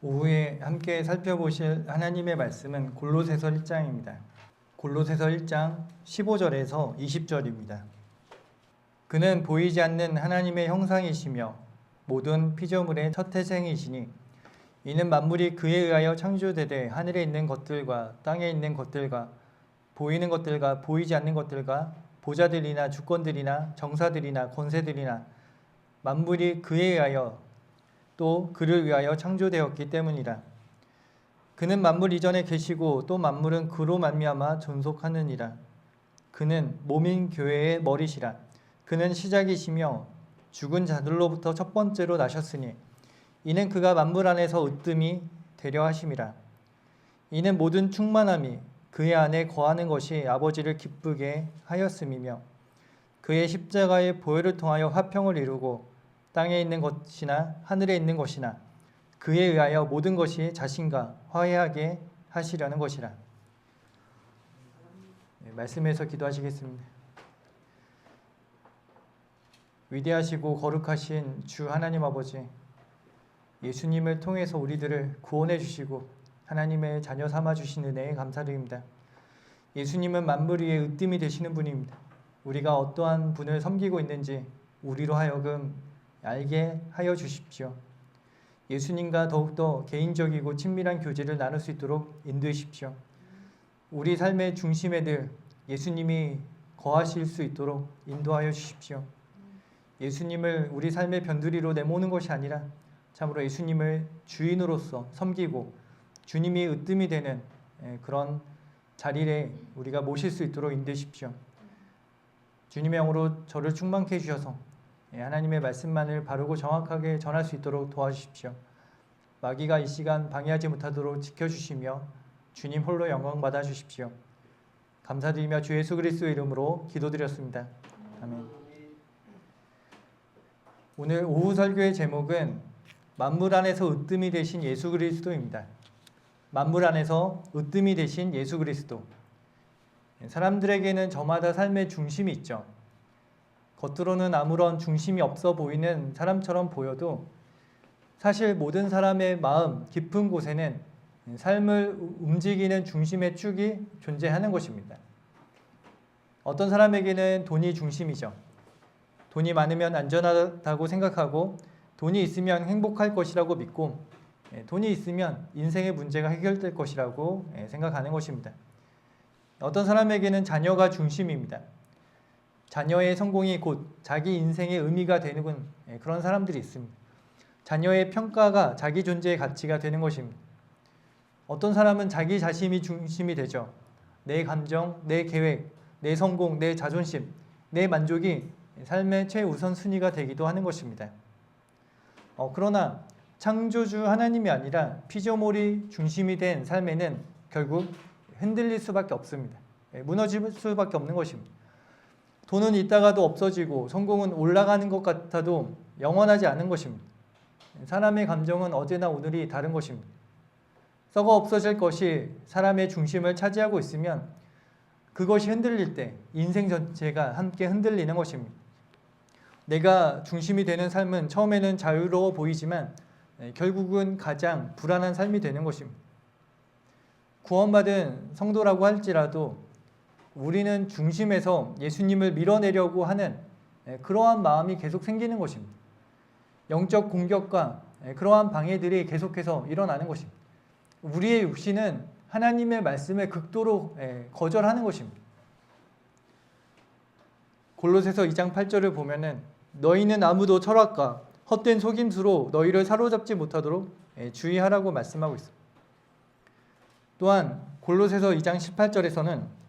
오후에 함께 살펴보실 하나님의 말씀은 골로새서 1장입니다. 골로새서 1장 15절에서 20절입니다. 그는 보이지 않는 하나님의 형상이시며 모든 피조물의 첫 태생이시니 이는 만물이 그에 의하여 창조되되 하늘에 있는 것들과 땅에 있는 것들과 보이는 것들과 보이지 않는 것들과 보좌들이나 주권들이나 정사들이나 권세들이나 만물이 그에 의하여 또 그를 위하여 창조되었기 때문이라. 그는 만물 이전에 계시고 또 만물은 그로 말미암아 존속하느니라. 그는 몸인 교회의 머리시라. 그는 시작이시며 죽은 자들로부터 첫 번째로 나셨으니 이는 그가 만물 안에서 으뜸이 되려 하심이라. 이는 모든 충만함이 그의 안에 거하는 것이 아버지를 기쁘게 하였음이며 그의 십자가의 보혈을 통하여 화평을 이루고 땅에 있는 것이나 하늘에 있는 것이나 그에 의하여 모든 것이 자신과 화해하게 하시려는 것이라. 말씀에서 기도하시겠습니다. 위대하시고 거룩하신 주 하나님 아버지, 예수님을 통해서 우리들을 구원해 주시고 하나님의 자녀 삼아 주신 은혜에 감사드립니다. 예수님은 만물 위에 으뜸이 되시는 분입니다. 우리가 어떠한 분을 섬기고 있는지 우리로 하여금 알게 하여 주십시오. 예수님과 더욱더 개인적이고 친밀한 교제를 나눌 수 있도록 인도해 주십시오. 우리 삶의 중심에 늘 예수님이 거하실 수 있도록 인도하여 주십시오. 예수님을 우리 삶의 변두리로 내모는 것이 아니라 참으로 예수님을 주인으로서 섬기고 주님이 으뜸이 되는 그런 자리에 우리가 모실 수 있도록 인도해 주십시오. 주님의 영으로 저를 충만케 해주셔서 하나님의 말씀만을 바르고 정확하게 전할 수 있도록 도와주십시오. 마귀가 이 시간 방해하지 못하도록 지켜주시며 주님 홀로 영광 받아 주십시오. 감사드리며 주 예수 그리스도의 이름으로 기도드렸습니다. 아멘. 오늘 오후 설교의 제목은 만물 안에서 으뜸이 되신 예수 그리스도입니다. 만물 안에서 으뜸이 되신 예수 그리스도. 사람들에게는 저마다 삶의 중심이 있죠. 겉으로는 아무런 중심이 없어 보이는 사람처럼 보여도 사실 모든 사람의 마음 깊은 곳에는 삶을 움직이는 중심의 축이 존재하는 것입니다. 어떤 사람에게는 돈이 중심이죠. 돈이 많으면 안전하다고 생각하고 돈이 있으면 행복할 것이라고 믿고 돈이 있으면 인생의 문제가 해결될 것이라고 생각하는 것입니다. 어떤 사람에게는 자녀가 중심입니다. 자녀의 성공이 곧 자기 인생의 의미가 되는 그런 사람들이 있습니다. 자녀의 평가가 자기 존재의 가치가 되는 것입니다. 어떤 사람은 자기 자신이 중심이 되죠. 내 감정, 내 계획, 내 성공, 내 자존심, 내 만족이 삶의 최우선순위가 되기도 하는 것입니다. 그러나 창조주 하나님이 아니라 피조물이 중심이 된 삶에는 결국 흔들릴 수밖에 없습니다. 무너질 수밖에 없는 것입니다. 돈은 있다가도 없어지고 성공은 올라가는 것 같아도 영원하지 않은 것입니다. 사람의 감정은 어제나 오늘이 다른 것입니다. 썩어 없어질 것이 사람의 중심을 차지하고 있으면 그것이 흔들릴 때 인생 전체가 함께 흔들리는 것입니다. 내가 중심이 되는 삶은 처음에는 자유로워 보이지만 결국은 가장 불안한 삶이 되는 것입니다. 구원받은 성도라고 할지라도 우리는 중심에서 예수님을 밀어내려고 하는 그러한 마음이 계속 생기는 것입니다. 영적 공격과 그러한 방해들이 계속해서 일어나는 것입니다. 우리의 육신은 하나님의 말씀에 극도로 거절하는 것입니다. 골로새서 2장 8절을 보면은 너희는 아무도 철학과 헛된 속임수로 너희를 사로잡지 못하도록 주의하라고 말씀하고 있습니다. 또한 골로새서 2장 18절에서는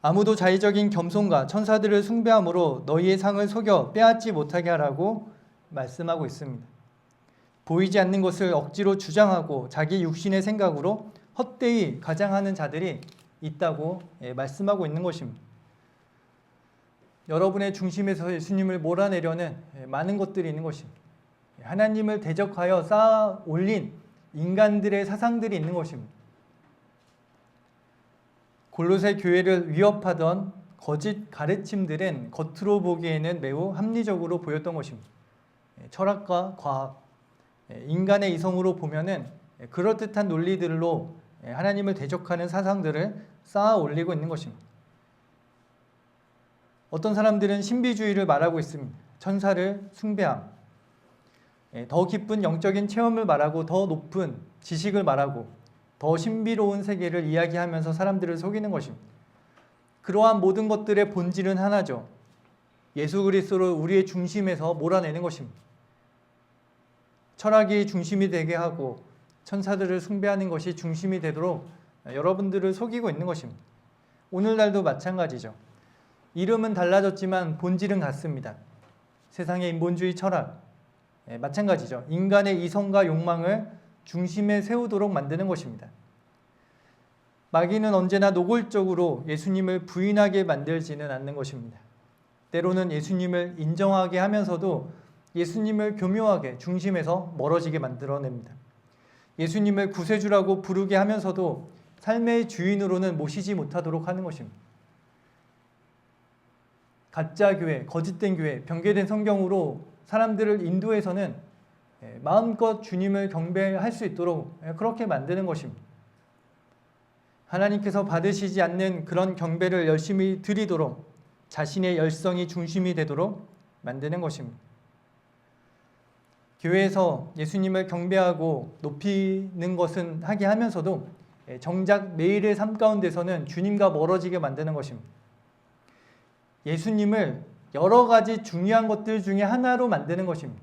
아무도 자의적인 겸손과 천사들을 숭배함으로 너희의 상을 속여 빼앗지 못하게 하라고 말씀하고 있습니다. 보이지 않는 것을 억지로 주장하고 자기 육신의 생각으로 헛되이 가장하는 자들이 있다고 말씀하고 있는 것입니다. 여러분의 중심에서 예수님을 몰아내려는 많은 것들이 있는 것입니다. 하나님을 대적하여 쌓아 올린 인간들의 사상들이 있는 것입니다. 골로새 교회를 위협하던 거짓 가르침들은 겉으로 보기에는 매우 합리적으로 보였던 것입니다. 철학과 과학, 인간의 이성으로 보면은 그럴듯한 논리들로 하나님을 대적하는 사상들을 쌓아 올리고 있는 것입니다. 어떤 사람들은 신비주의를 말하고 있습니다. 천사를 숭배함, 더 깊은 영적인 체험을 말하고 더 높은 지식을 말하고 더 신비로운 세계를 이야기하면서 사람들을 속이는 것입니다. 그러한 모든 것들의 본질은 하나죠. 예수 그리스도를 우리의 중심에서 몰아내는 것입니다. 철학이 중심이 되게 하고 천사들을 숭배하는 것이 중심이 되도록 여러분들을 속이고 있는 것입니다. 오늘날도 마찬가지죠. 이름은 달라졌지만 본질은 같습니다. 세상의 인본주의 철학, 마찬가지죠. 인간의 이성과 욕망을 중심에 세우도록 만드는 것입니다. 마귀는 언제나 노골적으로 예수님을 부인하게 만들지는 않는 것입니다. 때로는 예수님을 인정하게 하면서도 예수님을 교묘하게 중심에서 멀어지게 만들어냅니다. 예수님을 구세주라고 부르게 하면서도 삶의 주인으로는 모시지 못하도록 하는 것입니다. 가짜 교회, 거짓된 교회, 변개된 성경으로 사람들을 인도해서는 마음껏 주님을 경배할 수 있도록 그렇게 만드는 것입니다. 하나님께서 받으시지 않는 그런 경배를 열심히 드리도록 자신의 열성이 중심이 되도록 만드는 것입니다. 교회에서 예수님을 경배하고 높이는 것은 하게 하면서도 정작 매일의 삶 가운데서는 주님과 멀어지게 만드는 것입니다. 예수님을 여러 가지 중요한 것들 중에 하나로 만드는 것입니다.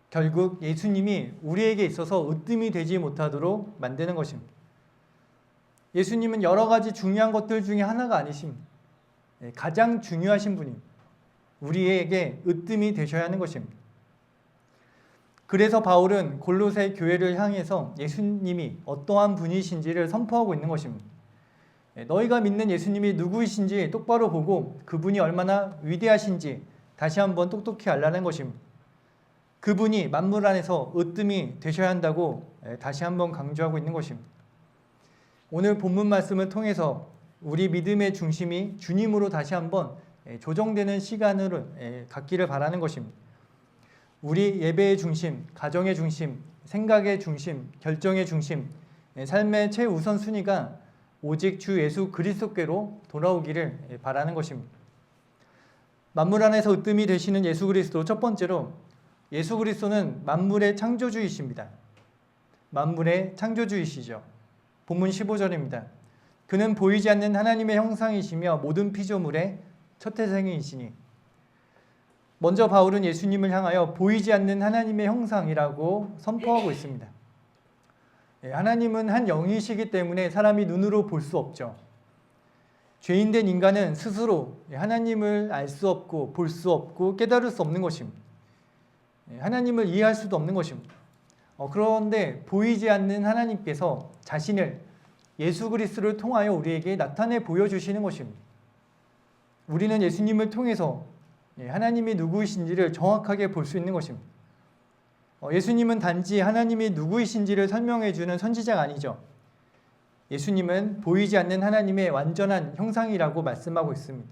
결국 예수님이 우리에게 있어서 으뜸이 되지 못하도록 만드는 것입니다. 예수님은 여러 가지 중요한 것들 중에 하나가 아니십니다. 가장 중요하신 분이 우리에게 으뜸이 되셔야 하는 것입니다. 그래서 바울은 골로새 교회를 향해서 예수님이 어떠한 분이신지를 선포하고 있는 것입니다. 너희가 믿는 예수님이 누구이신지 똑바로 보고 그분이 얼마나 위대하신지 다시 한번 똑똑히 알라는 것입니다. 그분이 만물 안에서 으뜸이 되셔야 한다고 다시 한번 강조하고 있는 것입니다. 오늘 본문 말씀을 통해서 우리 믿음의 중심이 주님으로 다시 한번 조정되는 시간을 갖기를 바라는 것입니다. 우리 예배의 중심, 가정의 중심, 생각의 중심, 결정의 중심, 삶의 최우선순위가 오직 주 예수 그리스도께로 돌아오기를 바라는 것입니다. 만물 안에서 으뜸이 되시는 예수 그리스도, 첫 번째로 예수 그리스도는 만물의 창조주이십니다. 만물의 창조주이시죠. 본문 15절입니다. 그는 보이지 않는 하나님의 형상이시며 모든 피조물의 첫 태생이시니. 먼저 바울은 예수님을 향하여 보이지 않는 하나님의 형상이라고 선포하고 있습니다. 하나님은 한 영이시기 때문에 사람이 눈으로 볼 수 없죠. 죄인된 인간은 스스로 하나님을 알 수 없고 볼 수 없고 깨달을 수 없는 것입니다. 하나님을 이해할 수도 없는 것입니다. 그런데 보이지 않는 하나님께서 자신을 예수 그리스도를 통하여 우리에게 나타내 보여주시는 것입니다. 우리는 예수님을 통해서 하나님이 누구이신지를 정확하게 볼 수 있는 것입니다. 예수님은 단지 하나님이 누구이신지를 설명해 주는 선지자가 아니죠. 예수님은 보이지 않는 하나님의 완전한 형상이라고 말씀하고 있습니다.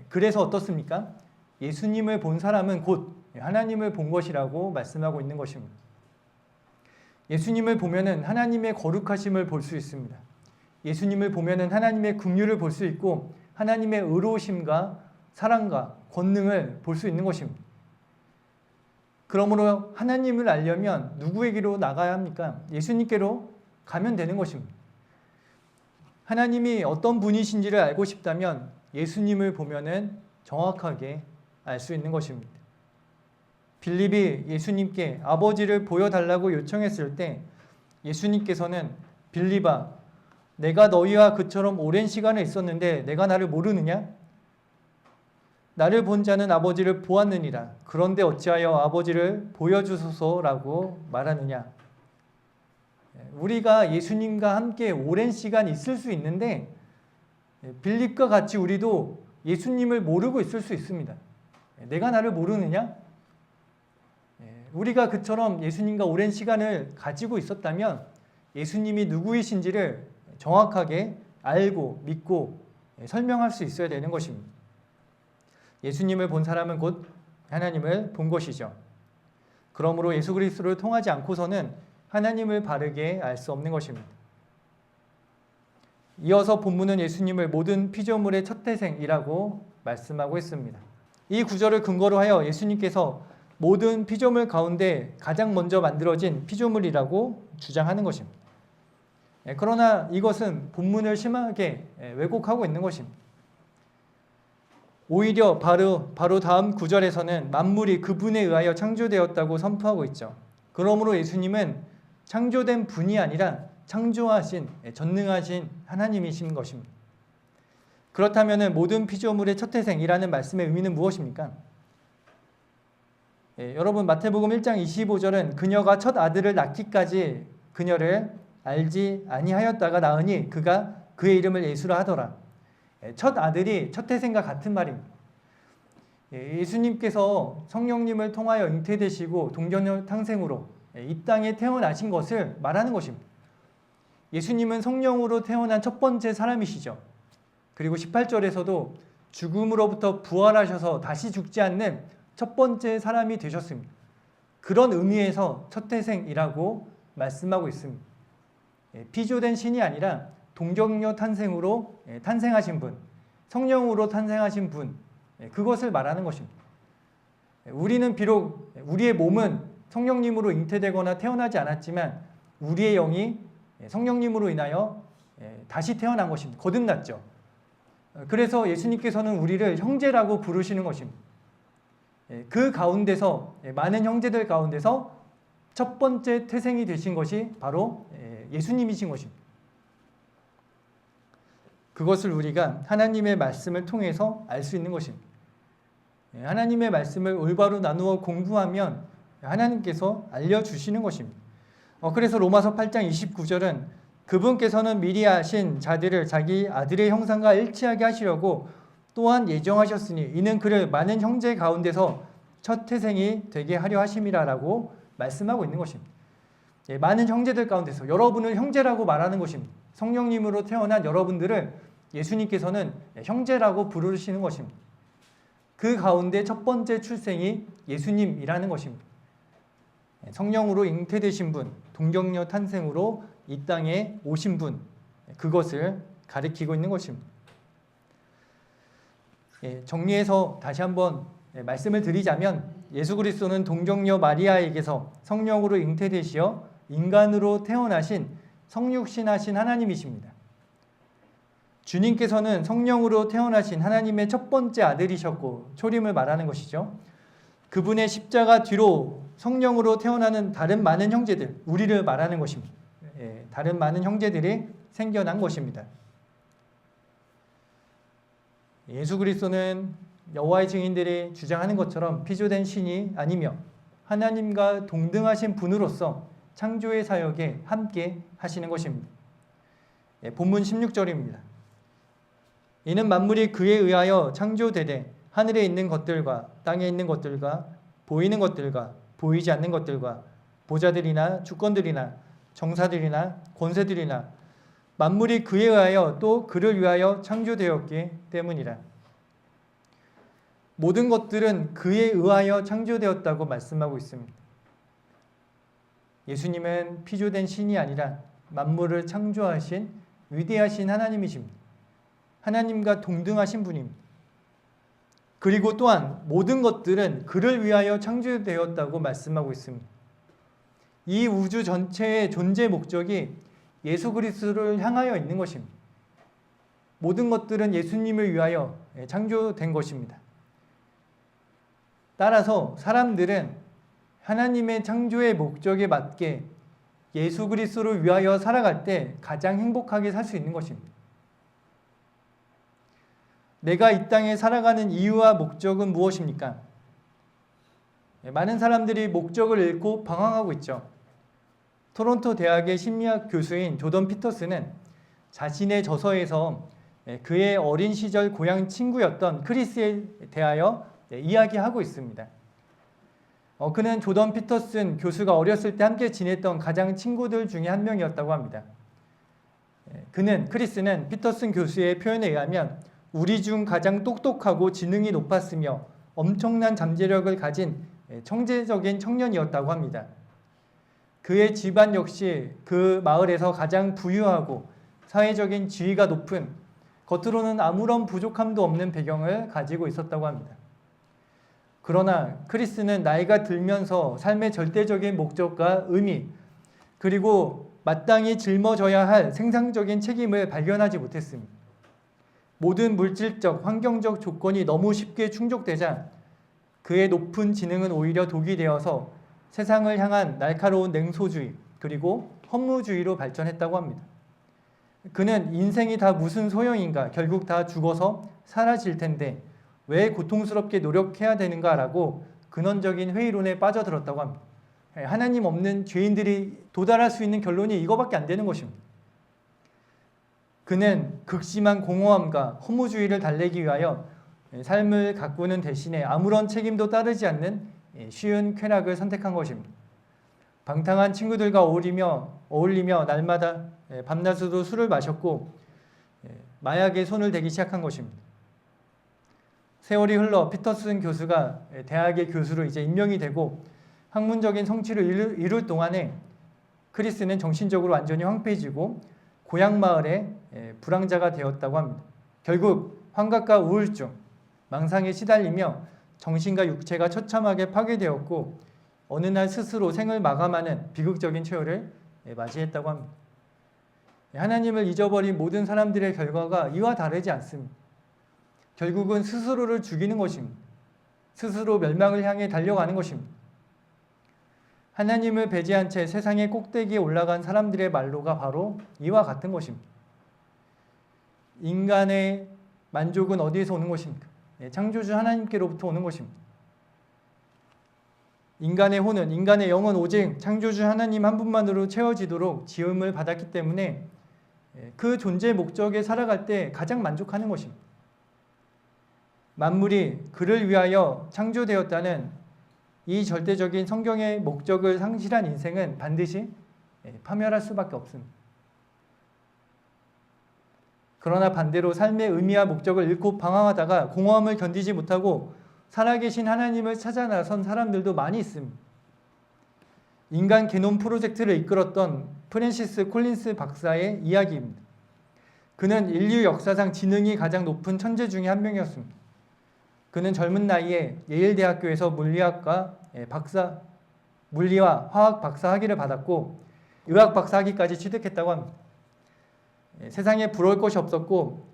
그래서 어떻습니까? 예수님을 본 사람은 곧 하나님을 본 것이라고 말씀하고 있는 것입니다. 예수님을 보면은 하나님의 거룩하심을 볼 수 있습니다. 예수님을 보면은 하나님의 긍휼을 볼 수 있고 하나님의 의로우심과 사랑과 권능을 볼 수 있는 것입니다. 그러므로 하나님을 알려면 누구에게로 나가야 합니까? 예수님께로 가면 되는 것입니다. 하나님이 어떤 분이신지를 알고 싶다면 예수님을 보면은 정확하게 알 수 있는 것입니다. 빌립이 예수님께 아버지를 보여달라고 요청했을 때 예수님께서는 빌립아, 내가 너희와 그처럼 오랜 시간을 있었는데 내가 나를 모르느냐? 나를 본 자는 아버지를 보았느니라. 그런데 어찌하여 아버지를 보여주소서라고 말하느냐? 우리가 예수님과 함께 오랜 시간 있을 수 있는데 빌립과 같이 우리도 예수님을 모르고 있을 수 있습니다. 내가 나를 모르느냐? 우리가 그처럼 예수님과 오랜 시간을 가지고 있었다면 예수님이 누구이신지를 정확하게 알고 믿고 설명할 수 있어야 되는 것입니다. 예수님을 본 사람은 곧 하나님을 본 것이죠. 그러므로 예수 그리스도를 통하지 않고서는 하나님을 바르게 알 수 없는 것입니다. 이어서 본문은 예수님을 모든 피조물의 첫 태생이라고 말씀하고 있습니다. 이 구절을 근거로 하여 예수님께서 모든 피조물 가운데 가장 먼저 만들어진 피조물이라고 주장하는 것입니다. 그러나 이것은 본문을 심하게 왜곡하고 있는 것입니다. 오히려 바로 다음 구절에서는 만물이 그분에 의하여 창조되었다고 선포하고 있죠. 그러므로 예수님은 창조된 분이 아니라 창조하신, 전능하신 하나님이신 것입니다. 그렇다면 모든 피조물의 첫 태생이라는 말씀의 의미는 무엇입니까? 여러분, 마태복음 1장 25절은 그녀가 첫 아들을 낳기까지 그녀를 알지 아니하였다가 낳으니 그가 그의 이름을 예수라 하더라. 첫 아들이 첫 태생과 같은 말입니다. 예수님께서 성령님을 통하여 잉태되시고 동정녀 탄생으로 이 땅에 태어나신 것을 말하는 것입니다. 예수님은 성령으로 태어난 첫 번째 사람이시죠. 그리고 18절에서도 죽음으로부터 부활하셔서 다시 죽지 않는 첫 번째 사람이 되셨습니다. 그런 의미에서 첫 태생이라고 말씀하고 있습니다. 피조된 신이 아니라 동정녀 탄생으로 탄생하신 분, 성령으로 탄생하신 분, 그것을 말하는 것입니다. 우리는 비록 우리의 몸은 성령님으로 잉태되거나 태어나지 않았지만 우리의 영이 성령님으로 인하여 다시 태어난 것입니다. 거듭났죠. 그래서 예수님께서는 우리를 형제라고 부르시는 것입니다. 그 가운데서, 많은 형제들 가운데서 첫 번째 태생이 되신 것이 바로 예수님이신 것입니다. 그것을 우리가 하나님의 말씀을 통해서 알 수 있는 것입니다. 하나님의 말씀을 올바로 나누어 공부하면 하나님께서 알려주시는 것입니다. 그래서 로마서 8장 29절은 그분께서는 미리 아신 자들을 자기 아들의 형상과 일치하게 하시려고 또한 예정하셨으니 이는 그를 많은 형제 가운데서 첫 태생이 되게 하려 하심이라라고 말씀하고 있는 것입니다. 많은 형제들 가운데서 여러분을 형제라고 말하는 것입니다. 성령님으로 태어난 여러분들을 예수님께서는 형제라고 부르시는 것입니다. 그 가운데 첫 번째 출생이 예수님이라는 것입니다. 성령으로 잉태되신 분, 동정녀 탄생으로 이 땅에 오신 분, 그것을 가리키고 있는 것입니다. 정리해서 다시 한번 말씀을 드리자면 예수 그리스도는 동정녀 마리아에게서 성령으로 잉태되시어 인간으로 태어나신 성육신하신 하나님이십니다. 주님께서는 성령으로 태어나신 하나님의 첫 번째 아들이셨고 초림을 말하는 것이죠. 그분의 십자가 뒤로 성령으로 태어나는 다른 많은 형제들, 우리를 말하는 것입니다. 다른 많은 형제들이 생겨난 것입니다. 예수 그리스도는 여호와의 증인들이 주장하는 것처럼 피조된 신이 아니며 하나님과 동등하신 분으로서 창조의 사역에 함께 하시는 것입니다. 본문 16절입니다. 이는 만물이 그에 의하여 창조되되 하늘에 있는 것들과 땅에 있는 것들과 보이는 것들과 보이지 않는 것들과 보좌들이나 주권들이나 정사들이나 권세들이나 만물이 그에 의하여 또 그를 위하여 창조되었기 때문이라. 모든 것들은 그에 의하여 창조되었다고 말씀하고 있습니다. 예수님은 피조된 신이 아니라 만물을 창조하신 위대하신 하나님이십니다. 하나님과 동등하신 분입니다. 그리고 또한 모든 것들은 그를 위하여 창조되었다고 말씀하고 있습니다. 이 우주 전체의 존재 목적이 예수 그리스도를 향하여 있는 것입니다. 모든 것들은 예수님을 위하여 창조된 것입니다. 따라서 사람들은 하나님의 창조의 목적에 맞게 예수 그리스도를 위하여 살아갈 때 가장 행복하게 살 수 있는 것입니다. 내가 이 땅에 살아가는 이유와 목적은 무엇입니까? 많은 사람들이 목적을 잃고 방황하고 있죠. 토론토 대학의 심리학 교수인 조던 피터스는 자신의 저서에서 그의 어린 시절 고향 친구였던 크리스에 대하여 이야기하고 있습니다. 그는 조던 피터슨 교수가 어렸을 때 함께 지냈던 가장 친구들 중에 한 명이었다고 합니다. 크리스는 피터슨 교수의 표현에 의하면 우리 중 가장 똑똑하고 지능이 높았으며 엄청난 잠재력을 가진 청재적인 청년이었다고 합니다. 그의 집안 역시 그 마을에서 가장 부유하고 사회적인 지위가 높은, 겉으로는 아무런 부족함도 없는 배경을 가지고 있었다고 합니다. 그러나 크리스는 나이가 들면서 삶의 절대적인 목적과 의미, 그리고 마땅히 짊어져야 할 생산적인 책임을 발견하지 못했습니다. 모든 물질적, 환경적 조건이 너무 쉽게 충족되자 그의 높은 지능은 오히려 독이 되어서 세상을 향한 날카로운 냉소주의, 그리고 허무주의로 발전했다고 합니다. 그는 인생이 다 무슨 소용인가, 결국 다 죽어서 사라질 텐데 왜 고통스럽게 노력해야 되는가라고 근원적인 회의론에 빠져들었다고 합니다. 하나님 없는 죄인들이 도달할 수 있는 결론이 이거밖에 안 되는 것입니다. 그는 극심한 공허함과 허무주의를 달래기 위하여 삶을 가꾸는 대신에 아무런 책임도 따르지 않는 쉬운 쾌락을 선택한 것입니다. 방탕한 친구들과 어울리며 날마다 밤낮으로 술을 마셨고 마약에 손을 대기 시작한 것입니다. 세월이 흘러 피터슨 교수가 대학의 교수로 이제 임명이 되고 학문적인 성취를 이룰 동안에 크리스는 정신적으로 완전히 황폐해지고 고향 마을의 불황자가 되었다고 합니다. 결국 환각과 우울증, 망상에 시달리며 정신과 육체가 처참하게 파괴되었고 어느 날 스스로 생을 마감하는 비극적인 최후를 맞이했다고 합니다. 하나님을 잊어버린 모든 사람들의 결과가 이와 다르지 않습니다. 결국은 스스로를 죽이는 것입니다. 스스로 멸망을 향해 달려가는 것입니다. 하나님을 배제한 채 세상의 꼭대기에 올라간 사람들의 말로가 바로 이와 같은 것입니다. 인간의 만족은 어디에서 오는 것입니까? 창조주 하나님께로부터 오는 것입니다. 인간의 혼은, 인간의 영은 오직 창조주 하나님 한 분만으로 채워지도록 지음을 받았기 때문에 그 존재 목적에 살아갈 때 가장 만족하는 것입니다. 만물이 그를 위하여 창조되었다는 이 절대적인 성경의 목적을 상실한 인생은 반드시 파멸할 수밖에 없습니다. 그러나 반대로 삶의 의미와 목적을 잃고 방황하다가 공허함을 견디지 못하고 살아계신 하나님을 찾아 나선 사람들도 많이 있습니다. 인간 게놈 프로젝트를 이끌었던 프랜시스 콜린스 박사의 이야기입니다. 그는 인류 역사상 지능이 가장 높은 천재 중에 한 명이었습니다. 그는 젊은 나이에 예일대학교에서 물리와 화학 박사 학위를 받았고 의학 박사 학위까지 취득했다고 합니다. 세상에 부러울 것이 없었고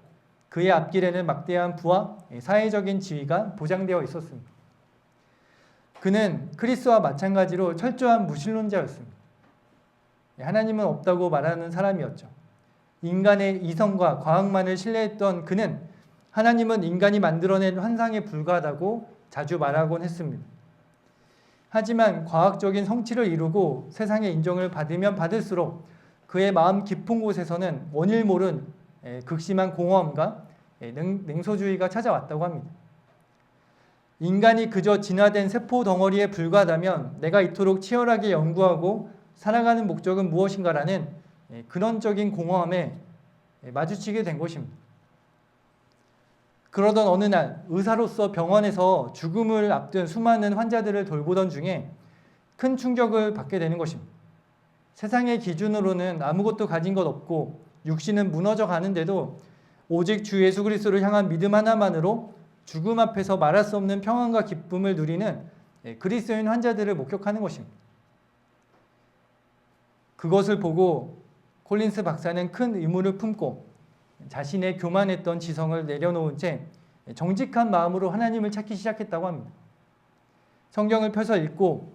그의 앞길에는 막대한 부와 사회적인 지위가 보장되어 있었습니다. 그는 크리스와 마찬가지로 철저한 무신론자였습니다. 하나님은 없다고 말하는 사람이었죠. 인간의 이성과 과학만을 신뢰했던 그는 하나님은 인간이 만들어낸 환상에 불과하다고 자주 말하곤 했습니다. 하지만 과학적인 성취를 이루고 세상의 인정을 받으면 받을수록 그의 마음 깊은 곳에서는 원일 모른 극심한 공허함과 냉소주의가 찾아왔다고 합니다. 인간이 그저 진화된 세포 덩어리에 불과하다면 내가 이토록 치열하게 연구하고 살아가는 목적은 무엇인가라는 근원적인 공허함에 마주치게 된 것입니다. 그러던 어느 날 의사로서 병원에서 죽음을 앞둔 수많은 환자들을 돌보던 중에 큰 충격을 받게 되는 것입니다. 세상의 기준으로는 아무것도 가진 것 없고 육신은 무너져 가는데도 오직 주 예수 그리스도를 향한 믿음 하나만으로 죽음 앞에서 말할 수 없는 평안과 기쁨을 누리는 그리스도인 환자들을 목격하는 것입니다. 그것을 보고 콜린스 박사는 큰 의문을 품고 자신의 교만했던 지성을 내려놓은 채 정직한 마음으로 하나님을 찾기 시작했다고 합니다. 성경을 펴서 읽고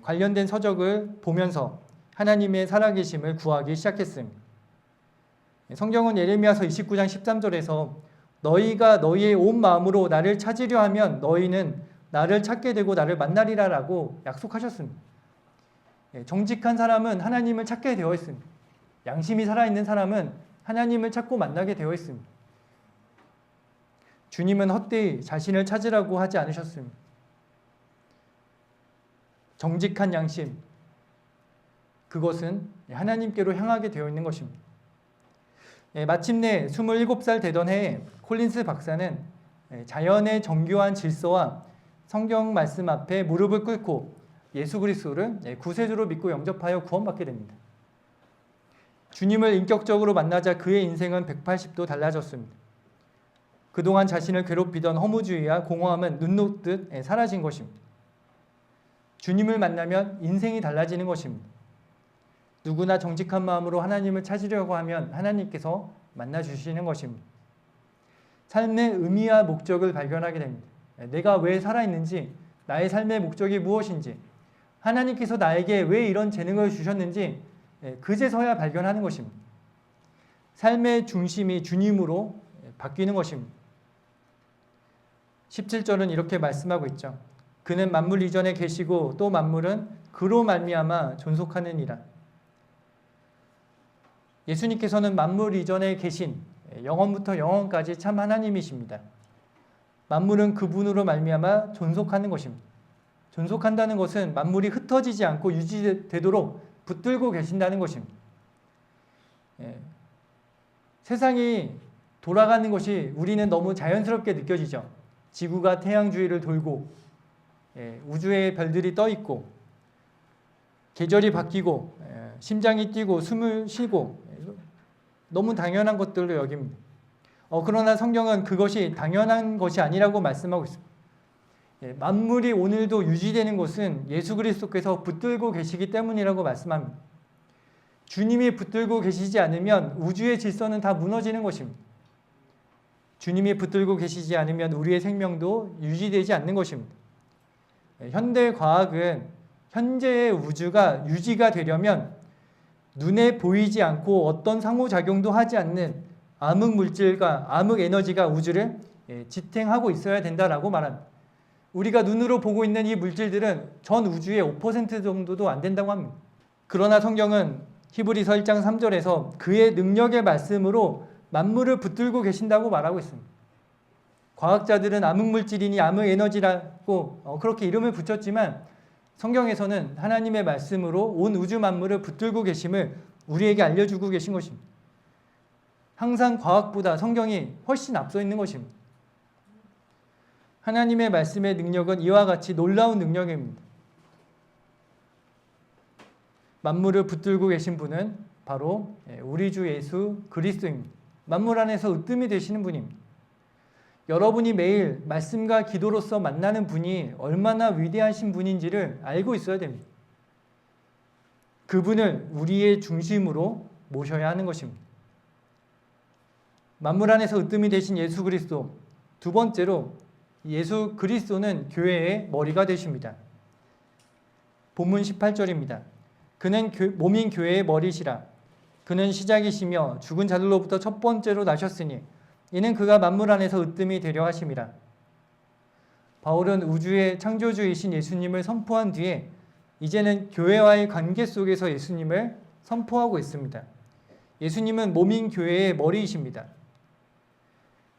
관련된 서적을 보면서 하나님의 살아계심을 구하기 시작했습니다. 성경은 예레미야서 29장 13절에서 너희가 너희의 온 마음으로 나를 찾으려 하면 너희는 나를 찾게 되고 나를 만나리라 라고 약속하셨습니다. 정직한 사람은 하나님을 찾게 되어 있습니다. 양심이 살아있는 사람은 하나님을 찾고 만나게 되어 있습니다. 주님은 헛되이 자신을 찾으라고 하지 않으셨습니다. 정직한 양심, 그것은 하나님께로 향하게 되어 있는 것입니다. 마침내 27살 되던 해에 콜린스 박사는 자연의 정교한 질서와 성경 말씀 앞에 무릎을 꿇고 예수 그리스도를 구세주로 믿고 영접하여 구원받게 됩니다. 주님을 인격적으로 만나자 그의 인생은 180도 달라졌습니다. 그동안 자신을 괴롭히던 허무주의와 공허함은 눈 녹듯 사라진 것입니다. 주님을 만나면 인생이 달라지는 것입니다. 누구나 정직한 마음으로 하나님을 찾으려고 하면 하나님께서 만나주시는 것입니다. 삶의 의미와 목적을 발견하게 됩니다. 내가 왜 살아있는지, 나의 삶의 목적이 무엇인지, 하나님께서 나에게 왜 이런 재능을 주셨는지 그제서야 발견하는 것입니다. 삶의 중심이 주님으로 바뀌는 것입니다. 17절은 이렇게 말씀하고 있죠. 그는 만물 이전에 계시고 또 만물은 그로 말미암아 존속하느니라. 예수님께서는 만물 이전에 계신 영원부터 영원까지 참 하나님이십니다. 만물은 그분으로 말미암아 존속하는 것입니다. 존속한다는 것은 만물이 흩어지지 않고 유지되도록 붙들고 계신다는 것입니다. 세상이 돌아가는 것이 우리는 너무 자연스럽게 느껴지죠. 지구가 태양 주위를 돌고 우주에 별들이 떠 있고 계절이 바뀌고 심장이 뛰고 숨을 쉬고 너무 당연한 것들로 여깁니다. 그러나 성경은 그것이 당연한 것이 아니라고 말씀하고 있습니다. 만물이 오늘도 유지되는 것은 예수 그리스도께서 붙들고 계시기 때문이라고 말씀합니다. 주님이 붙들고 계시지 않으면 우주의 질서는 다 무너지는 것입니다. 주님이 붙들고 계시지 않으면 우리의 생명도 유지되지 않는 것입니다. 현대 과학은 현재의 우주가 유지가 되려면 눈에 보이지 않고 어떤 상호작용도 하지 않는 암흑 물질과 암흑 에너지가 우주를 지탱하고 있어야 된다라고 말합니다. 우리가 눈으로 보고 있는 이 물질들은 전 우주의 5% 정도도 안 된다고 합니다. 그러나 성경은 히브리서 1장 3절에서 그의 능력의 말씀으로 만물을 붙들고 계신다고 말하고 있습니다. 과학자들은 암흑물질이니 암흑에너지라고 그렇게 이름을 붙였지만 성경에서는 하나님의 말씀으로 온 우주 만물을 붙들고 계심을 우리에게 알려주고 계신 것입니다. 항상 과학보다 성경이 훨씬 앞서 있는 것입니다. 하나님의 말씀의 능력은 이와 같이 놀라운 능력입니다. 만물을 붙들고 계신 분은 바로 우리 주 예수 그리스도입니다. 만물 안에서 으뜸이 되시는 분입니다. 여러분이 매일 말씀과 기도로서 만나는 분이 얼마나 위대하신 분인지를 알고 있어야 됩니다. 그분을 우리의 중심으로 모셔야 하는 것입니다. 만물 안에서 으뜸이 되신 예수 그리스도. 두 번째로 예수 그리스도는 교회의 머리가 되십니다. 본문 18절입니다. 그는 몸인 교회의 머리시라. 그는 시작이시며 죽은 자들로부터 첫 번째로 나셨으니 이는 그가 만물 안에서 으뜸이 되려 하심이라. 바울은 우주의 창조주이신 예수님을 선포한 뒤에 이제는 교회와의 관계 속에서 예수님을 선포하고 있습니다. 예수님은 몸인 교회의 머리이십니다.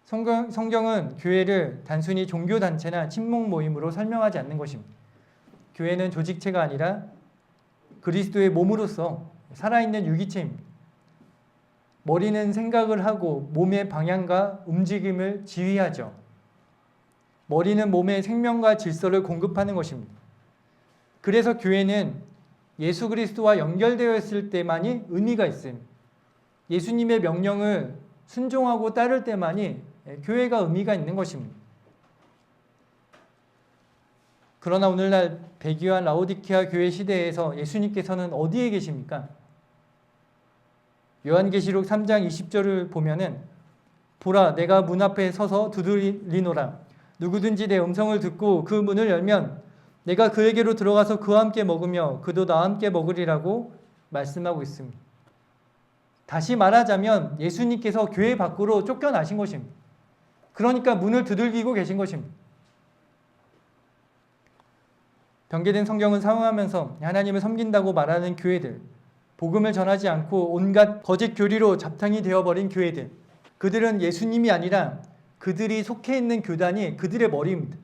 성경은 교회를 단순히 종교단체나 친목 모임으로 설명하지 않는 것입니다. 교회는 조직체가 아니라 그리스도의 몸으로서 살아있는 유기체입니다. 머리는 생각을 하고 몸의 방향과 움직임을 지휘하죠. 머리는 몸의 생명과 질서를 공급하는 것입니다. 그래서 교회는 예수 그리스도와 연결되어 있을 때만이 의미가 있습니다. 예수님의 명령을 순종하고 따를 때만이 교회가 의미가 있는 것입니다. 그러나 오늘날 배기와 라오디케아 교회 시대에서 예수님께서는 어디에 계십니까? 요한계시록 3장 20절을 보면은 보라 내가 문 앞에 서서 두드리노라. 누구든지 내 음성을 듣고 그 문을 열면 내가 그에게로 들어가서 그와 함께 먹으며 그도 나와 함께 먹으리라고 말씀하고 있습니다. 다시 말하자면 예수님께서 교회 밖으로 쫓겨나신 것입니다. 그러니까 문을 두들기고 계신 것입니다. 변개된 성경은 사용하면서 하나님을 섬긴다고 말하는 교회들, 복음을 전하지 않고 온갖 거짓 교리로 잡탕이 되어버린 교회들, 그들은 예수님이 아니라 그들이 속해 있는 교단이 그들의 머리입니다.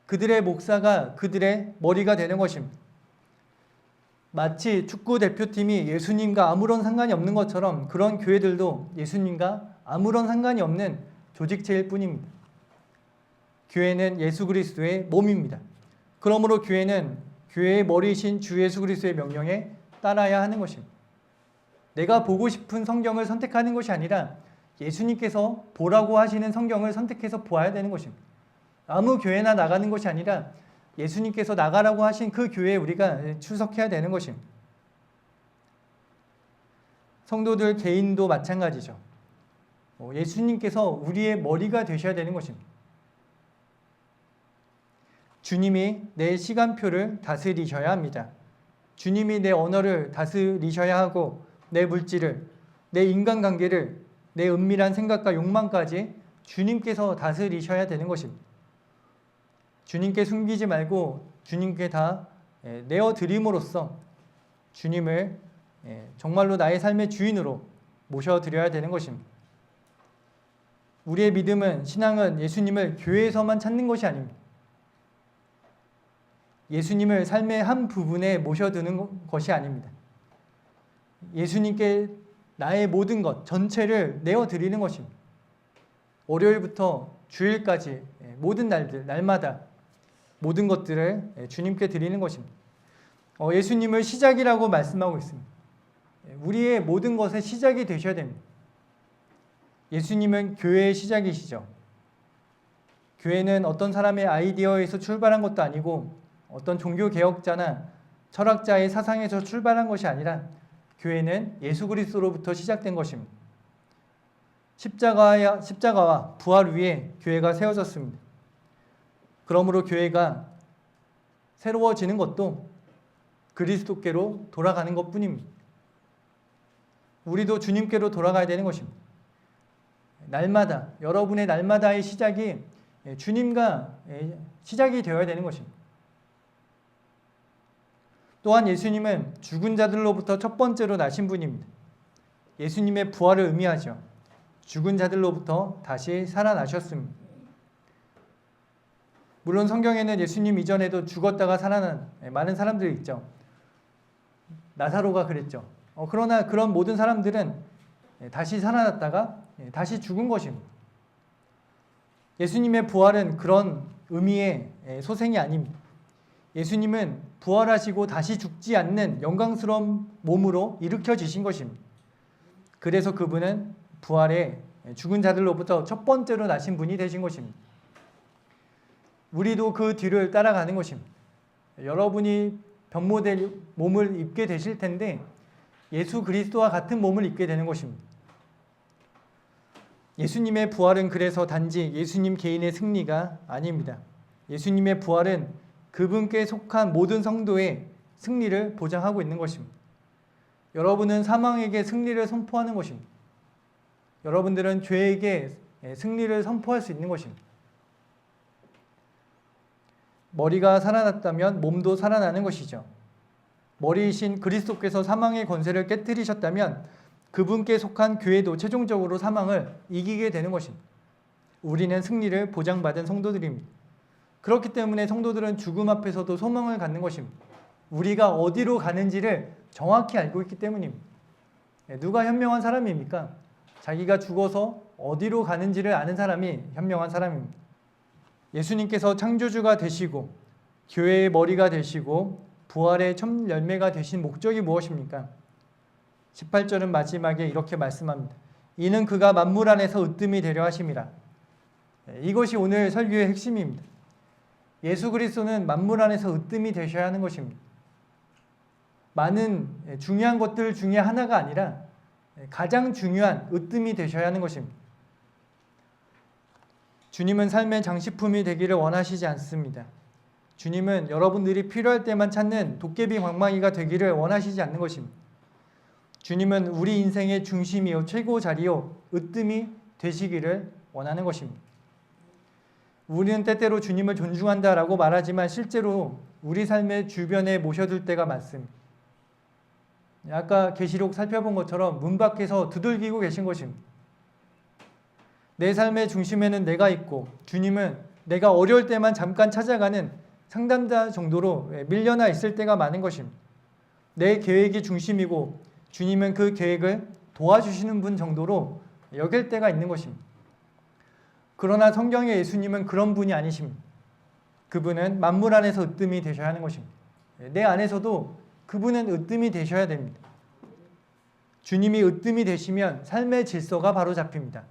그들의 목사가 그들의 머리가 되는 것입니다. 마치 축구 대표팀이 예수님과 아무런 상관이 없는 것처럼 그런 교회들도 예수님과 아무런 상관이 없는 조직체일 뿐입니다. 교회는 예수 그리스도의 몸입니다. 그러므로 교회는 교회의 머리이신 주 예수 그리스도의 명령에 따라야 하는 것입니다. 내가 보고 싶은 성경을 선택하는 것이 아니라 예수님께서 보라고 하시는 성경을 선택해서 보아야 되는 것입니다. 아무 교회나 나가는 것이 아니라 예수님께서 나가라고 하신 그 교회에 우리가 출석해야 되는 것입니다. 성도들 개인도 마찬가지죠. 예수님께서 우리의 머리가 되셔야 되는 것입니다. 주님이 내 시간표를 다스리셔야 합니다. 주님이 내 언어를 다스리셔야 하고 내 물질을, 내 인간관계를, 내 은밀한 생각과 욕망까지 주님께서 다스리셔야 되는 것입니다. 주님께 숨기지 말고 주님께 다 내어드림으로써 주님을 정말로 나의 삶의 주인으로 모셔드려야 되는 것입니다. 우리의 믿음은, 신앙은 예수님을 교회에서만 찾는 것이 아닙니다. 예수님을 삶의 한 부분에 모셔두는 것이 아닙니다. 예수님께 나의 모든 것 전체를 내어드리는 것입니다. 월요일부터 주일까지 모든 날들, 날마다 모든 것들을 주님께 드리는 것입니다. 예수님을 시작이라고 말씀하고 있습니다. 우리의 모든 것의 시작이 되셔야 됩니다. 예수님은 교회의 시작이시죠. 교회는 어떤 사람의 아이디어에서 출발한 것도 아니고 어떤 종교개혁자나 철학자의 사상에서 출발한 것이 아니라 교회는 예수 그리스도로부터 시작된 것입니다. 십자가와 부활 위에 교회가 세워졌습니다. 그러므로 교회가 새로워지는 것도 그리스도께로 돌아가는 것뿐입니다. 우리도 주님께로 돌아가야 되는 것입니다. 날마다, 여러분의 날마다의 시작이 주님과 시작이 되어야 되는 것입니다. 또한 예수님은 죽은 자들로부터 첫 번째로 나신 분입니다. 예수님의 부활을 의미하죠. 죽은 자들로부터 다시 살아나셨습니다. 물론 성경에는 예수님 이전에도 죽었다가 살아난 많은 사람들이 있죠. 나사로가 그랬죠. 그러나 그런 모든 사람들은 다시 살아났다가 다시 죽은 것입니다. 예수님의 부활은 그런 의미의 소생이 아닙니다. 예수님은 부활하시고 다시 죽지 않는 영광스러운 몸으로 일으켜지신 것입니다. 그래서 그분은 부활에 죽은 자들로부터 첫 번째로 나신 분이 되신 것입니다. 우리도 그 뒤를 따라가는 것입니다. 여러분이 변모될 몸을 입게 되실 텐데 예수 그리스도와 같은 몸을 입게 되는 것입니다. 예수님의 부활은 그래서 단지 예수님 개인의 승리가 아닙니다. 예수님의 부활은 그분께 속한 모든 성도의 승리를 보장하고 있는 것입니다. 여러분은 사망에게 승리를 선포하는 것입니다. 여러분들은 죄에게 승리를 선포할 수 있는 것입니다. 머리가 살아났다면 몸도 살아나는 것이죠. 머리이신 그리스도께서 사망의 권세를 깨뜨리셨다면 그분께 속한 교회도 최종적으로 사망을 이기게 되는 것입니다. 우리는 승리를 보장받은 성도들입니다. 그렇기 때문에 성도들은 죽음 앞에서도 소망을 갖는 것입니다. 우리가 어디로 가는지를 정확히 알고 있기 때문입니다. 누가 현명한 사람입니까? 자기가 죽어서 어디로 가는지를 아는 사람이 현명한 사람입니다. 예수님께서 창조주가 되시고 교회의 머리가 되시고 부활의 첫 열매가 되신 목적이 무엇입니까? 18절은 마지막에 이렇게 말씀합니다. 이는 그가 만물 안에서 으뜸이 되려 하심이라. 이것이 오늘 설교의 핵심입니다. 예수 그리스도는 만물 안에서 으뜸이 되셔야 하는 것입니다. 많은 중요한 것들 중에 하나가 아니라 가장 중요한 으뜸이 되셔야 하는 것입니다. 주님은 삶의 장식품이 되기를 원하시지 않습니다. 주님은 여러분들이 필요할 때만 찾는 도깨비 방망이가 되기를 원하시지 않는 것입니다. 주님은 우리 인생의 중심이요 최고 자리요 으뜸이 되시기를 원하는 것입니다. 우리는 때때로 주님을 존중한다라고 말하지만 실제로 우리 삶의 주변에 모셔둘 때가 많습니다. 아까 계시록 살펴본 것처럼 문 밖에서 두들기고 계신 것입니다. 내 삶의 중심에는 내가 있고 주님은 내가 어려울 때만 잠깐 찾아가는 상담자 정도로 밀려나 있을 때가 많은 것입니다. 내 계획이 중심이고 주님은 그 계획을 도와주시는 분 정도로 여길 때가 있는 것입니다. 그러나 성경의 예수님은 그런 분이 아니십니다. 그분은 만물 안에서 으뜸이 되셔야 하는 것입니다. 내 안에서도 그분은 으뜸이 되셔야 됩니다. 주님이 으뜸이 되시면 삶의 질서가 바로 잡힙니다.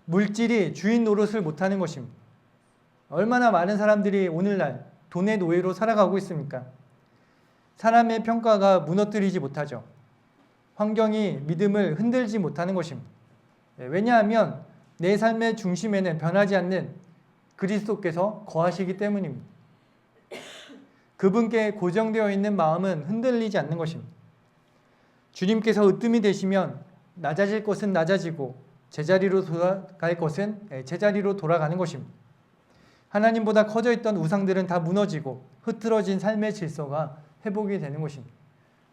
물질이 주인 노릇을 못하는 것입니다. 얼마나 많은 사람들이 오늘날 돈의 노예로 살아가고 있습니까? 사람의 평가가 무너뜨리지 못하죠. 환경이 믿음을 흔들지 못하는 것입니다. 왜냐하면 내 삶의 중심에는 변하지 않는 그리스도께서 거하시기 때문입니다. 그분께 고정되어 있는 마음은 흔들리지 않는 것입니다. 주님께서 으뜸이 되시면 낮아질 것은 낮아지고 제자리로 돌아갈 것은 제자리로 돌아가는 것입니다. 하나님보다 커져 있던 우상들은 다 무너지고 흐트러진 삶의 질서가 회복이 되는 것입니다.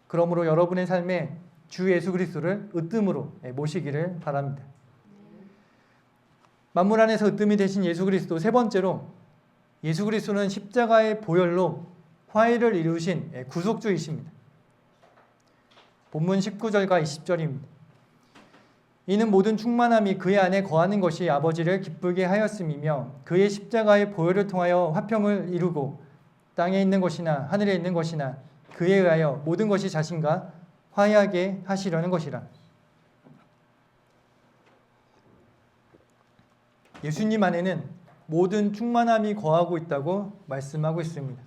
그러므로 여러분의 삶에 주 예수 그리스도를 으뜸으로 모시기를 바랍니다. 만물 안에서 으뜸이 되신 예수 그리스도, 세 번째로 예수 그리스도는 십자가의 보혈로 화해를 이루신 구속주이십니다. 본문 19절과 20절입니다. 이는 모든 충만함이 그의 안에 거하는 것이 아버지를 기쁘게 하였음이며 그의 십자가의 보혈을 통하여 화평을 이루고 땅에 있는 것이나 하늘에 있는 것이나 그에 의하여 모든 것이 자신과 화해하게 하시려는 것이라. 예수님 안에는 모든 충만함이 거하고 있다고 말씀하고 있습니다.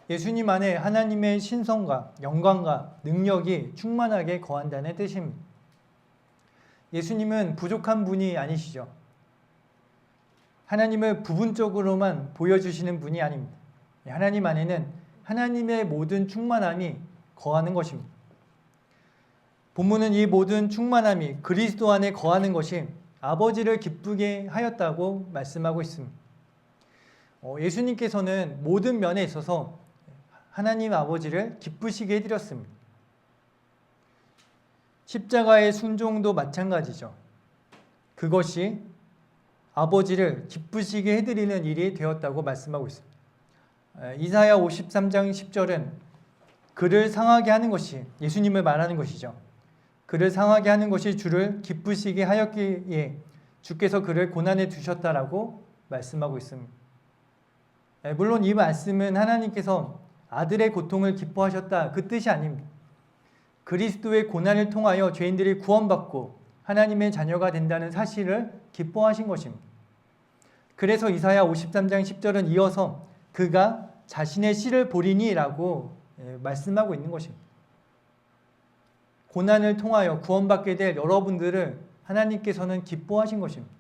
예수님 안에 하나님의 신성과 영광과 능력이 충만하게 거한다는 뜻입니다. 예수님은 부족한 분이 아니시죠. 하나님을 부분적으로만 보여주시는 분이 아닙니다. 하나님 안에는 하나님의 모든 충만함이 거하는 것입니다. 본문은 이 모든 충만함이 그리스도 안에 거하는 것이 아버지를 기쁘게 하였다고 말씀하고 있습니다. 예수님께서는 모든 면에 있어서 하나님 아버지를 기쁘시게 해드렸습니다. 십자가의 순종도 마찬가지죠. 그것이 아버지를 기쁘시게 해드리는 일이 되었다고 말씀하고 있습니다. 이사야 53장 10절은 그를 상하게 하는 것이, 예수님을 말하는 것이죠. 그를 상하게 하는 것이 주를 기쁘시게 하였기에 주께서 그를 고난에 두셨다라고 말씀하고 있습니다. 물론 이 말씀은 하나님께서 아들의 고통을 기뻐하셨다 그 뜻이 아닙니다. 그리스도의 고난을 통하여 죄인들이 구원받고 하나님의 자녀가 된다는 사실을 기뻐하신 것입니다. 그래서 이사야 53장 10절은 이어서 그가 자신의 씨를 보리니 라고 말씀하고 있는 것입니다. 고난을 통하여 구원받게 될 여러분들을 하나님께서는 기뻐하신 것입니다.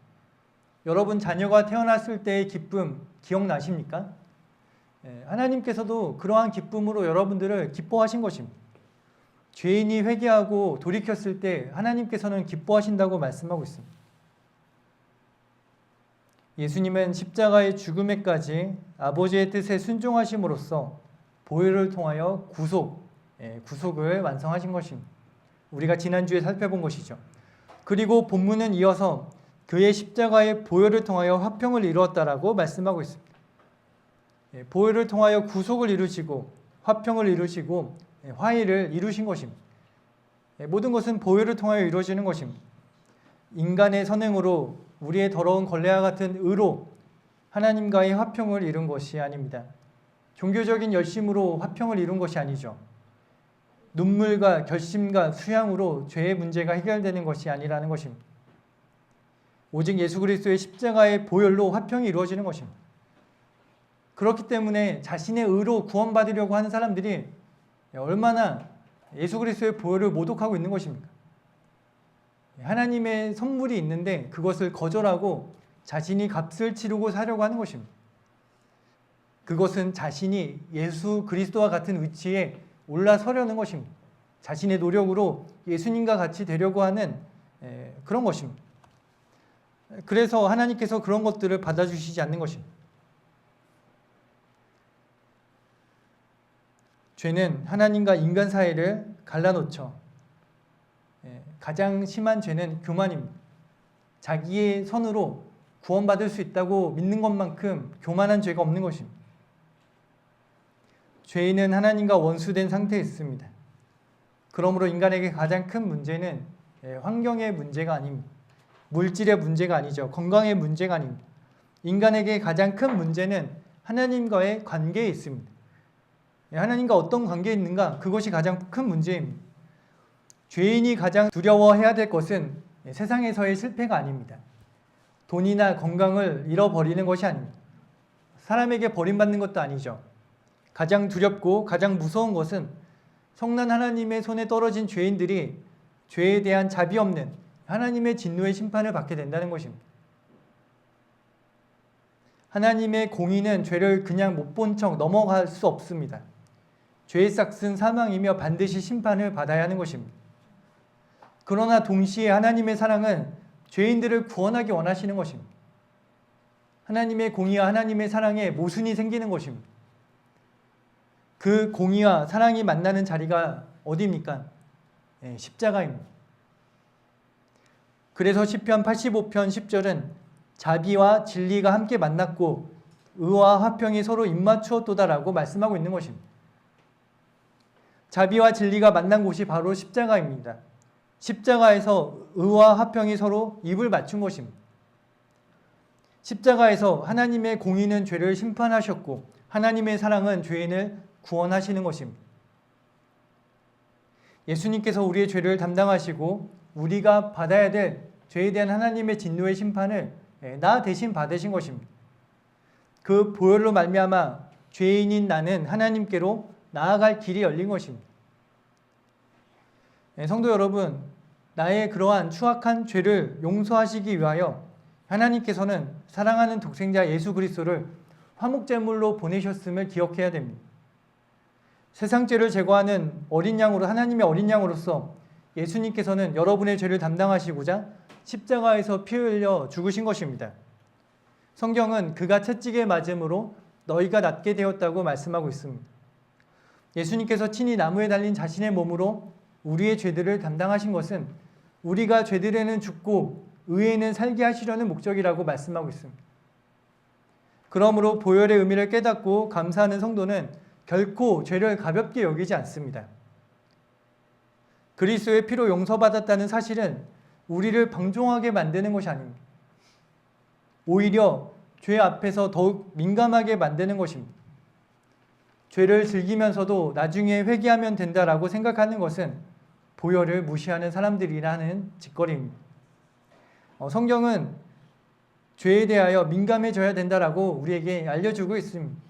여러분 자녀가 태어났을 때의 기쁨 기억나십니까? 하나님께서도 그러한 기쁨으로 여러분들을 기뻐하신 것입니다. 죄인이 회개하고 돌이켰을 때 하나님께서는 기뻐하신다고 말씀하고 있습니다. 예수님은 십자가의 죽음에까지 아버지의 뜻에 순종하심으로써 보혈을 통하여 구속을 완성하신 것입니다. 우리가 지난주에 살펴본 것이죠. 그리고 본문은 이어서 그의 십자가의 보혈을 통하여 화평을 이루었다라고 말씀하고 있습니다. 보혈을 통하여 구속을 이루시고 화평을 이루시고 화해를 이루신 것입니다. 모든 것은 보혈을 통하여 이루어지는 것입니다. 인간의 선행으로 우리의 더러운 걸레와 같은 의로 하나님과의 화평을 이룬 것이 아닙니다. 종교적인 열심으로 화평을 이룬 것이 아니죠. 눈물과 결심과 수양으로 죄의 문제가 해결되는 것이 아니라는 것입니다. 오직 예수 그리스도의 십자가의 보혈로 화평이 이루어지는 것입니다. 그렇기 때문에 자신의 의로 구원받으려고 하는 사람들이 얼마나 예수 그리스도의 보혈을 모독하고 있는 것입니까? 하나님의 선물이 있는데 그것을 거절하고 자신이 값을 치르고 사려고 하는 것입니다. 그것은 자신이 예수 그리스도와 같은 위치에 올라서려는 것입니다. 자신의 노력으로 예수님과 같이 되려고 하는 그런 것입니다. 그래서 하나님께서 그런 것들을 받아주시지 않는 것입니다. 죄는 하나님과 인간 사이를 갈라놓죠. 가장 심한 죄는 교만입니다. 자기의 선으로 구원받을 수 있다고 믿는 것만큼 교만한 죄가 없는 것입니다. 죄인은 하나님과 원수된 상태에 있습니다. 그러므로 인간에게 가장 큰 문제는 환경의 문제가 아닙니다. 물질의 문제가 아니죠. 건강의 문제가 아닙니다. 인간에게 가장 큰 문제는 하나님과의 관계에 있습니다. 하나님과 어떤 관계에 있는가? 그것이 가장 큰 문제입니다. 죄인이 가장 두려워해야 될 것은 세상에서의 실패가 아닙니다. 돈이나 건강을 잃어버리는 것이 아닙니다. 사람에게 버림받는 것도 아니죠. 가장 두렵고 가장 무서운 것은 성난 하나님의 손에 떨어진 죄인들이 죄에 대한 자비 없는 하나님의 진노의 심판을 받게 된다는 것입니다. 하나님의 공의는 죄를 그냥 못 본 척 넘어갈 수 없습니다. 죄의 삭은 사망이며 반드시 심판을 받아야 하는 것입니다. 그러나 동시에 하나님의 사랑은 죄인들을 구원하기 원하시는 것입니다. 하나님의 공의와 하나님의 사랑에 모순이 생기는 것입니다. 그 공의와 사랑이 만나는 자리가 어디입니까? 십자가입니다. 그래서 시편 85편 10절은 자비와 진리가 함께 만났고 의와 화평이 서로 입맞추었도다라고 말씀하고 있는 것입니다. 자비와 진리가 만난 곳이 바로 십자가입니다. 십자가에서 의와 화평이 서로 입을 맞춘 것입니다. 십자가에서 하나님의 공의는 죄를 심판하셨고 하나님의 사랑은 죄인을 구원하시는 것입니다. 예수님께서 우리의 죄를 담당하시고 우리가 받아야 될 죄에 대한 하나님의 진노의 심판을 나 대신 받으신 것입니다. 그 보혈로 말미암아 죄인인 나는 하나님께로 나아갈 길이 열린 것입니다. 성도 여러분, 나의 그러한 추악한 죄를 용서하시기 위하여 하나님께서는 사랑하는 독생자 예수 그리스도를 화목제물로 보내셨음을 기억해야 됩니다. 세상 죄를 제거하는 어린 양으로, 하나님의 어린 양으로서 예수님께서는 여러분의 죄를 담당하시고자 십자가에서 피 흘려 죽으신 것입니다. 성경은 그가 채찍에 맞음으로 너희가 낫게 되었다고 말씀하고 있습니다. 예수님께서 친히 나무에 달린 자신의 몸으로 우리의 죄들을 담당하신 것은 우리가 죄들에는 죽고 의에는 살게 하시려는 목적이라고 말씀하고 있습니다. 그러므로 보혈의 의미를 깨닫고 감사하는 성도는 결코 죄를 가볍게 여기지 않습니다. 그리스도의 피로 용서받았다는 사실은 우리를 방종하게 만드는 것이 아닙니다. 오히려 죄 앞에서 더욱 민감하게 만드는 것입니다. 죄를 즐기면서도 나중에 회개하면 된다라고 생각하는 것은 보혈을 무시하는 사람들이라는 짓거리입니다. 성경은 죄에 대하여 민감해져야 된다라고 우리에게 알려주고 있습니다.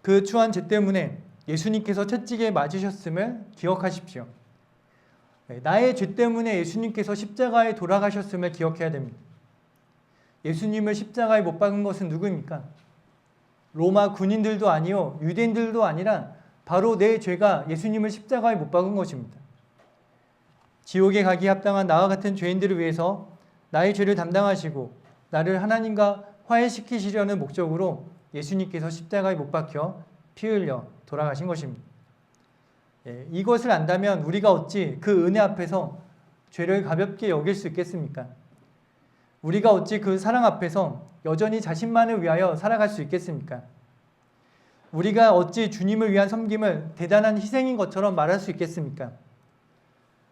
그 추한 죄 때문에 예수님께서 채찍에 맞으셨음을 기억하십시오. 나의 죄 때문에 예수님께서 십자가에 돌아가셨음을 기억해야 됩니다. 예수님을 십자가에 못 박은 것은 누구입니까? 로마 군인들도 아니요 유대인들도 아니라 바로 내 죄가 예수님을 십자가에 못 박은 것입니다. 지옥에 가기 합당한 나와 같은 죄인들을 위해서 나의 죄를 담당하시고 나를 하나님과 화해시키시려는 목적으로 예수님께서 십자가에 못 박혀 피 흘려 돌아가신 것입니다. 이것을 안다면 우리가 어찌 그 은혜 앞에서 죄를 가볍게 여길 수 있겠습니까? 우리가 어찌 그 사랑 앞에서 여전히 자신만을 위하여 살아갈 수 있겠습니까? 우리가 어찌 주님을 위한 섬김을 대단한 희생인 것처럼 말할 수 있겠습니까?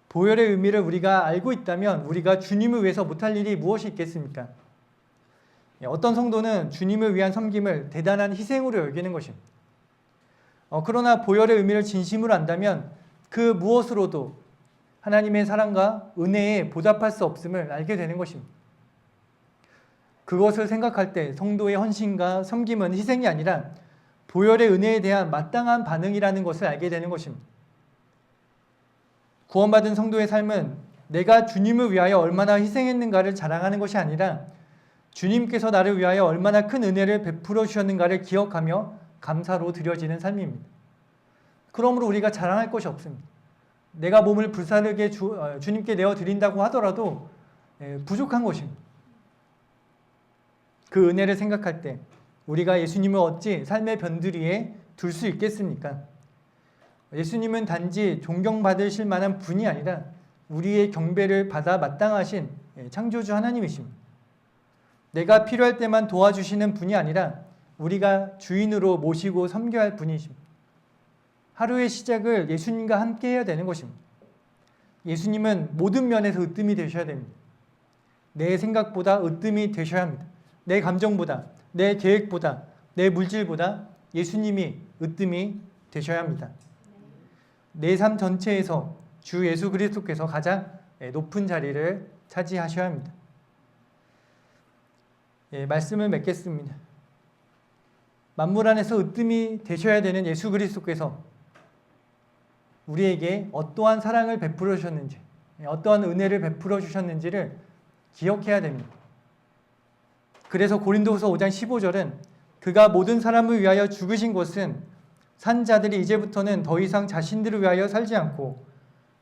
보혈의 의미를 우리가 알고 있다면 우리가 주님을 위해서 못할 일이 무엇이 있겠습니까? 어떤 성도는 주님을 위한 섬김을 대단한 희생으로 여기는 것입니다. 그러나 보혈의 의미를 진심으로 안다면 그 무엇으로도 하나님의 사랑과 은혜에 보답할 수 없음을 알게 되는 것입니다. 그것을 생각할 때 성도의 헌신과 섬김은 희생이 아니라 보혈의 은혜에 대한 마땅한 반응이라는 것을 알게 되는 것입니다. 구원받은 성도의 삶은 내가 주님을 위하여 얼마나 희생했는가를 자랑하는 것이 아니라 주님께서 나를 위하여 얼마나 큰 은혜를 베풀어 주셨는가를 기억하며 감사로 드려지는 삶입니다. 그러므로 우리가 자랑할 것이 없습니다. 내가 몸을 불사르게 주님께 내어드린다고 하더라도 부족한 것입니다. 그 은혜를 생각할 때 우리가 예수님을 어찌 삶의 변두리에 둘 수 있겠습니까? 예수님은 단지 존경받으실 만한 분이 아니라 우리의 경배를 받아 마땅하신 창조주 하나님이십니다. 내가 필요할 때만 도와주시는 분이 아니라 우리가 주인으로 모시고 섬겨야 할 분이십니다. 하루의 시작을 예수님과 함께 해야 되는 것입니다. 예수님은 모든 면에서 으뜸이 되셔야 됩니다. 내 생각보다 으뜸이 되셔야 합니다. 내 감정보다, 내 계획보다, 내 물질보다 예수님이 으뜸이 되셔야 합니다. 내 삶 전체에서 주 예수 그리스도께서 가장 높은 자리를 차지하셔야 합니다. 말씀을 맺겠습니다. 만물 안에서 으뜸이 되셔야 되는 예수 그리스도께서 우리에게 어떠한 사랑을 베풀어 주셨는지, 어떠한 은혜를 베풀어 주셨는지를 기억해야 됩니다. 그래서 고린도후서 5장 15절은 그가 모든 사람을 위하여 죽으신 것은 산 자들이 이제부터는 더 이상 자신들을 위하여 살지 않고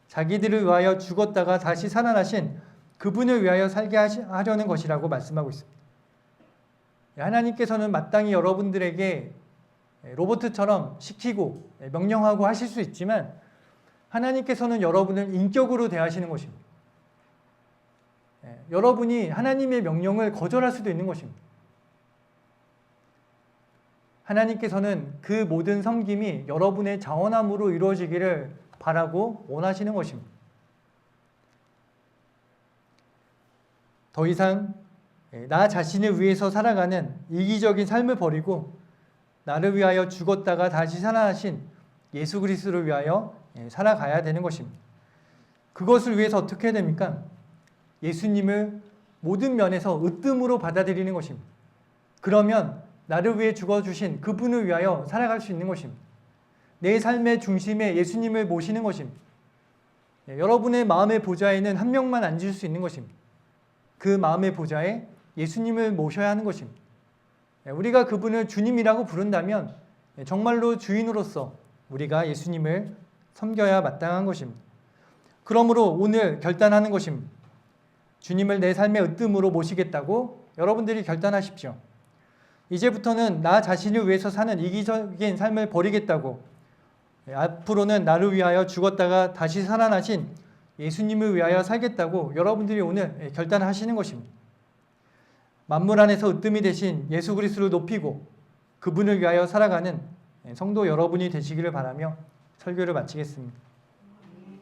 자기들을 위하여 죽었다가 다시 살아나신 그분을 위하여 살게 하려는 것이라고 말씀하고 있습니다. 하나님께서는 마땅히 여러분들에게 로봇처럼 시키고 명령하고 하실 수 있지만 하나님께서는 여러분을 인격으로 대하시는 것입니다. 여러분이 하나님의 명령을 거절할 수도 있는 것입니다. 하나님께서는 그 모든 섬김이 여러분의 자원함으로 이루어지기를 바라고 원하시는 것입니다. 더 이상 나 자신을 위해서 살아가는 이기적인 삶을 버리고 나를 위하여 죽었다가 다시 살아나신 예수 그리스도를 위하여 살아가야 되는 것입니다. 그것을 위해서 어떻게 해야 됩니까? 예수님을 모든 면에서 으뜸으로 받아들이는 것입니다. 그러면 나를 위해 죽어주신 그분을 위하여 살아갈 수 있는 것입니다. 내 삶의 중심에 예수님을 모시는 것입니다. 여러분의 마음의 보좌에는 한 명만 앉을 수 있는 것입니다. 그 마음의 보좌에 예수님을 모셔야 하는 것입니다. 우리가 그분을 주님이라고 부른다면 정말로 주인으로서 우리가 예수님을 섬겨야 마땅한 것입니다. 그러므로 오늘 결단하는 것입니다. 주님을 내 삶의 으뜸으로 모시겠다고 여러분들이 결단하십시오. 이제부터는 나 자신을 위해서 사는 이기적인 삶을 버리겠다고, 앞으로는 나를 위하여 죽었다가 다시 살아나신 예수님을 위하여 살겠다고 여러분들이 오늘 결단하시는 것입니다. 만물 안에서 으뜸이 되신 예수 그리스도를 높이고 그분을 위하여 살아가는 성도 여러분이 되시기를 바라며 설교를 마치겠습니다.